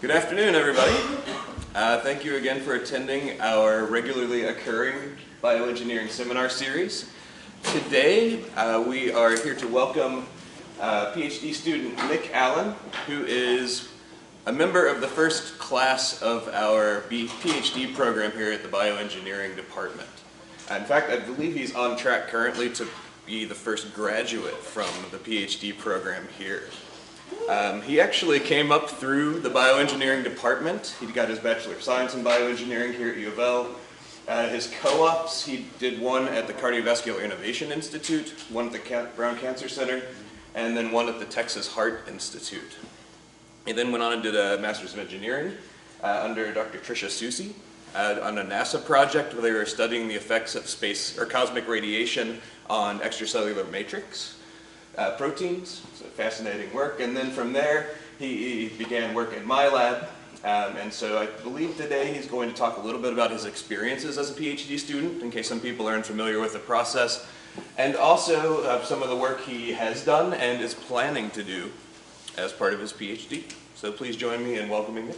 Good afternoon, everybody. Thank you again for attending our regularly occurring bioengineering seminar series. Today, we are here to welcome Ph.D. student Nick Allen, who is a member of the first class of our Ph.D. program here at the bioengineering department. In fact, I believe he's on track currently to be the first graduate from the Ph.D. program here. He actually came up through the bioengineering department. He got his Bachelor of Science in Bioengineering here at UofL. His co-ops, he did one at the Cardiovascular Innovation Institute, one at the Brown Cancer Center, and then one at the Texas Heart Institute. He then went on and did a Master's of Engineering under Dr. Tricia Susi on a NASA project where they were studying the effects of space or cosmic radiation on extracellular matrix proteins. So fascinating work. And then from there, he began work in my lab. And so I believe today he's going to talk a little bit about his experiences as a PhD student, in case some people are unfamiliar with the process, and also some of the work he has done and is planning to do as part of his PhD. So please join me in welcoming Nick.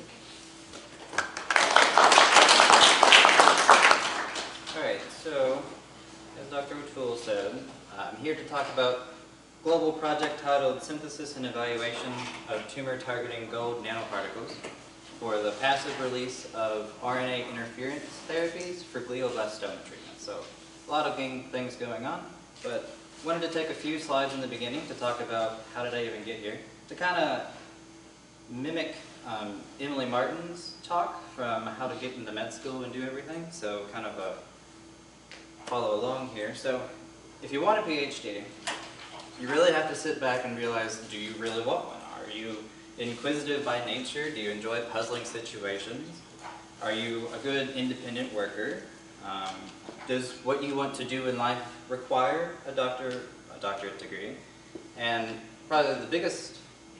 All right, so as Dr. O'Toole said, I'm here to talk about a global project titled Synthesis and Evaluation of Tumor-Targeting Gold Nanoparticles for the passive release of RNA interference therapies for glioblastoma treatment. So a lot of things going on, but wanted to take a few slides in the beginning to talk about how did I even get here, to kind of mimic Emily Martin's talk from how to get into med school and do everything, so kind of follow along here. So if you want a PhD, you really have to sit back and realize, do you really want one? Are you inquisitive by nature? Do you enjoy puzzling situations? Are you a good independent worker? Does what you want to do in life require a doctorate degree? And probably the biggest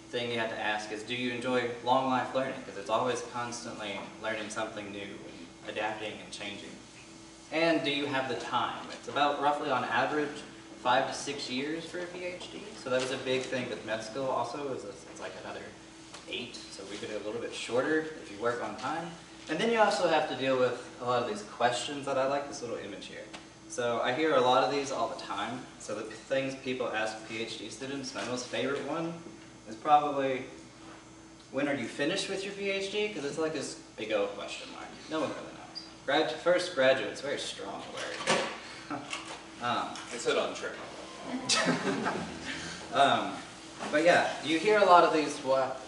thing you have to ask is, do you enjoy long life learning? Because it's always constantly learning something new and adapting and changing. And do you have the time? It's about roughly on average 5 to 6 years for a PhD. So that was a big thing with med school also, is it's like another 8, so we could do a little bit shorter if you work on time. And then you also have to deal with a lot of these questions that I like, this little image here. So I hear a lot of these all the time. So the things people ask PhD students, my most favorite one is probably, when are you finished with your PhD? Because it's like this big O question mark. No one really knows. First graduate's very strong word. It's it on track. But yeah, you hear a lot of these,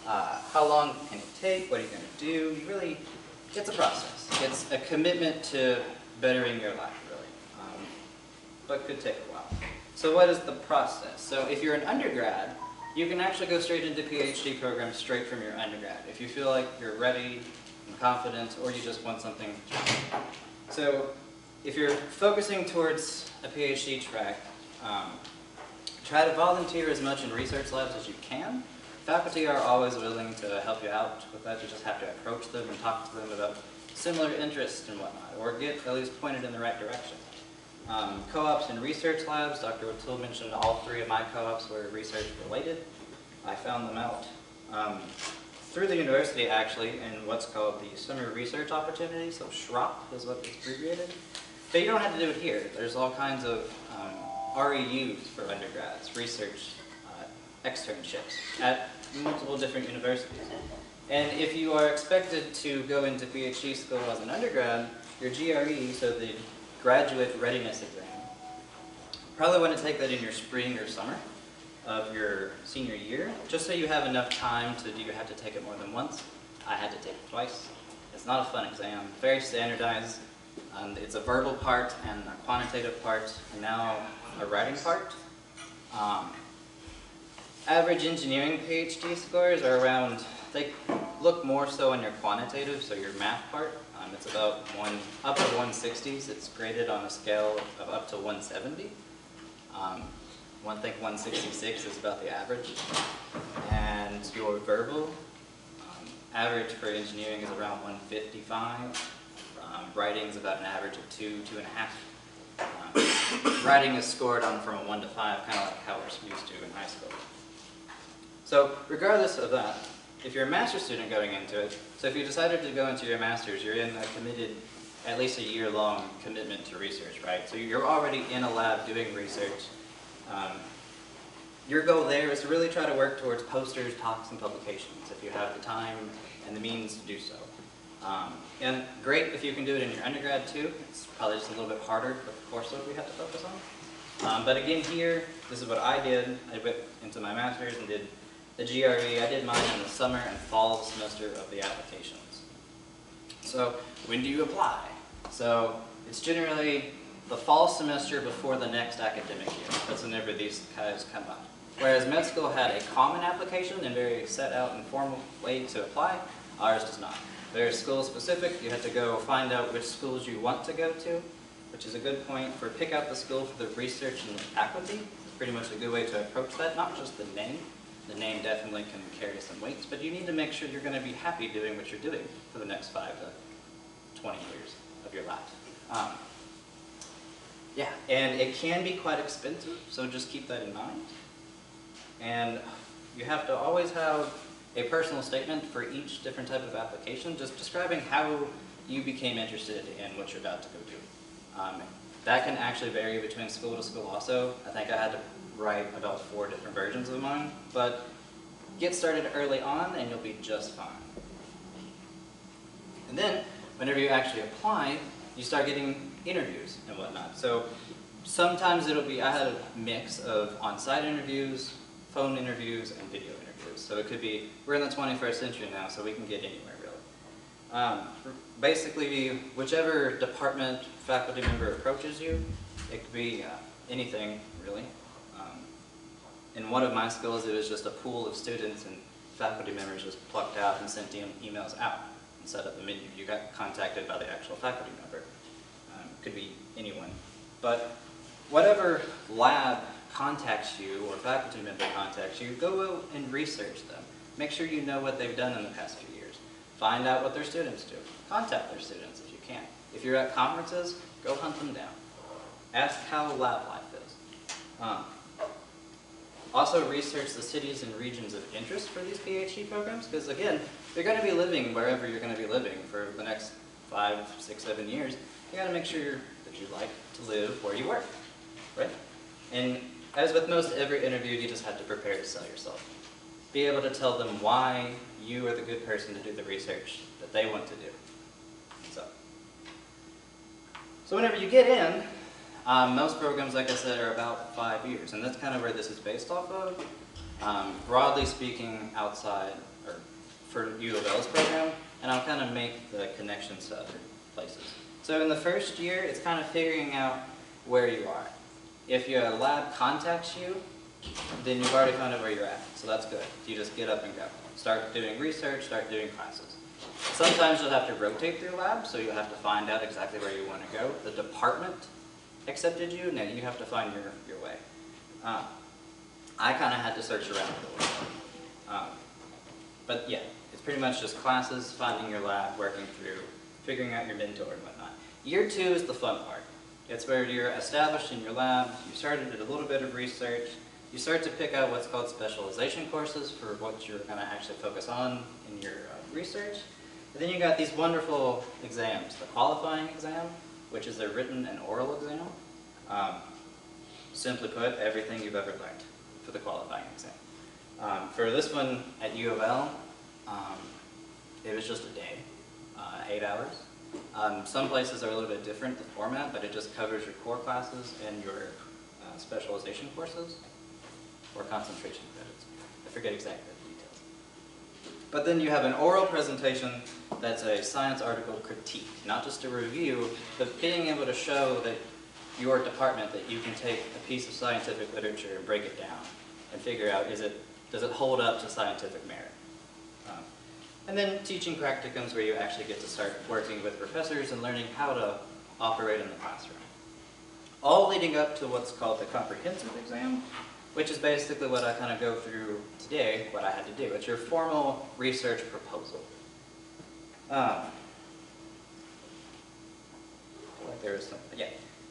how long can it take, what are you going to do? You really, it's a process. It's a commitment to bettering your life, really, but could take a while. So what is the process? So if you're an undergrad, you can actually go straight into PhD programs straight from your undergrad if you feel like you're ready and confident, or you just want something challenging. So if you're focusing towards a PhD track, try to volunteer as much in research labs as you can. Faculty are always willing to help you out with that. You just have to approach them and talk to them about similar interests and whatnot, or get at least pointed in the right direction. Co-ops and research labs, Dr. O'Toole mentioned all 3 of my co-ops were research related. I found them out through the university actually in what's called the Summer Research Opportunity, so SROP is what it's abbreviated. But you don't have to do it here. There's all kinds of REUs for undergrads, research externships at multiple different universities. And if you are expected to go into PhD school as an undergrad, your GRE, so the Graduate Readiness Exam, probably want to take that in your spring or summer of your senior year, just so you have enough time to, do you have to take it more than once? I had to take it twice. It's not a fun exam, very standardized. It's a verbal part and a quantitative part, and now a writing part. Average engineering PhD scores are around, they look more so on your quantitative, so your math part. It's about up to 160s. It's graded on a scale of up to 170. I think 166 is about the average. And your verbal, average for engineering is around 155. Writing is about an average of 2, 2.5. Writing is scored on from a 1 to 5, kind of like how we're used to in high school. So regardless of that, if you're a master's student going into it, so if you decided to go into your master's, you're in a committed, at least a year-long commitment to research, right? So you're already in a lab doing research. Your goal there is to really try to work towards posters, talks, and publications if you have the time and the means to do so. And great if you can do it in your undergrad too. It's probably just a little bit harder with the courseload we have to focus on. But again here, this is what I did. I went into my master's and did the GRE. I did mine in the summer and fall semester of the applications. So when do you apply? So it's generally the fall semester before the next academic year. That's whenever these guys come up. Whereas med school had a common application and very set out and formal way to apply, ours does not. Very school specific. You have to go find out which schools you want to go to, which is a good point for pick out the school for the research and the faculty. It's pretty much a good way to approach that, not just the name. The name definitely can carry some weights, but you need to make sure you're going to be happy doing what you're doing for the next 5 to 20 years of your life. Yeah, and it can be quite expensive, so just keep that in mind. And you have to always have a personal statement for each different type of application, just describing how you became interested in what you're about to go do. That can actually vary between school to school also. I think I had to write about 4 different versions of mine, but get started early on and you'll be just fine. And then, whenever you actually apply, you start getting interviews and whatnot. So sometimes it'll be, I had a mix of on-site interviews, phone interviews, and video interviews. So it could be, we're in the 21st century now, so we can get anywhere really. Basically, whichever department faculty member approaches you, it could be anything really. In one of my schools, it was just a pool of students and faculty members just plucked out and sent emails out and set up a menu. You got contacted by the actual faculty member. Could be anyone. But whatever lab contacts you or faculty member contacts you, go out and research them. Make sure you know what they've done in the past few years. Find out what their students do. Contact their students if you can. If you're at conferences, go hunt them down. Ask how lab life is. Also research the cities and regions of interest for these PhD programs, because again, you're going to be living wherever you're going to be living for the next 5, 6, 7 years. You got to make sure that you like to live where you work, right? And as with most every interview, you just have to prepare to sell yourself. Be able to tell them why you are the good person to do the research that they want to do. So whenever you get in, most programs, like I said, are about 5 years, and that's kind of where this is based off of. Broadly speaking, outside, or for UofL's program, and I'll kind of make the connections to other places. So in the first year, it's kind of figuring out where you are. If your lab contacts you, then you've already found out where you're at, so that's good. You just get up and go. Start doing research, start doing classes. Sometimes you'll have to rotate through labs, so you'll have to find out exactly where you want to go. The department accepted you, now you have to find your way. I kind of had to search around a little bit. But yeah, it's pretty much just classes, finding your lab, working through, figuring out your mentor and whatnot. Year 2 is the fun part. It's where you're established in your lab, you started a little bit of research, you start to pick out what's called specialization courses for what you're going to actually focus on in your research. And then you got these wonderful exams, the qualifying exam, which is a written and oral exam. Simply put, everything you've ever learned for the qualifying exam. For this one at UofL, it was just a day, 8 hours. Some places are a little bit different, the format, but it just covers your core classes and your specialization courses, or concentration credits. I forget exactly the details. But then you have an oral presentation that's a science article critique, not just a review, but being able to show that your department that you can take a piece of scientific literature and break it down and figure out, does it hold up to scientific merit? And then teaching practicums where you actually get to start working with professors and learning how to operate in the classroom. All leading up to what's called the comprehensive exam, which is basically what I kind of go through today, what I had to do. It's your formal research proposal.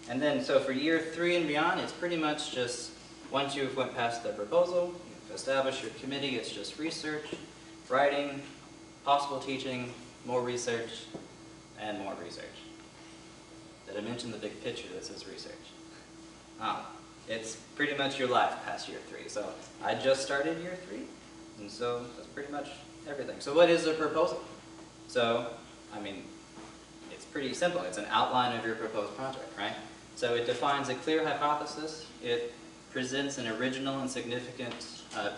And then, so for year 3 and beyond, it's pretty much just, once you've went past the proposal, you've established your committee, it's just research. writing, possible teaching, more research, and more research. Did I mention the big picture that says research? It's pretty much your life past year 3. So I just started year 3, and so that's pretty much everything. So what is a proposal? So, I mean, it's pretty simple. It's an outline of your proposed project, right? So it defines a clear hypothesis. It presents an original and significant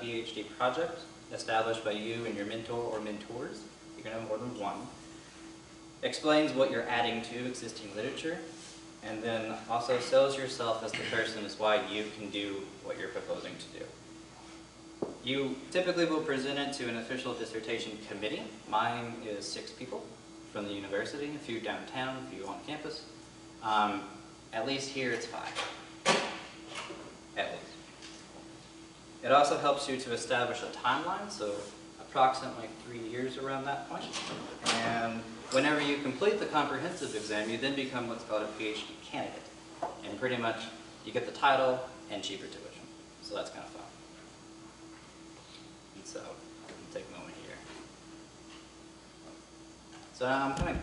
Ph.D. project established by you and your mentor or mentors. You can have more than one. Explains what you're adding to existing literature, and then also sells yourself as the person as why you can do what you're proposing to do. You typically will present it to an official dissertation committee. Mine is 6 people from the university, a few downtown, a few on campus. At least here it's 5. At least. It also helps you to establish a timeline, so approximately 3 years around that point. And whenever you complete the comprehensive exam, you then become what's called a Ph.D. candidate. And pretty much you get the title and cheaper tuition. So that's kind of fun. And so, take a moment here. So now I'm coming.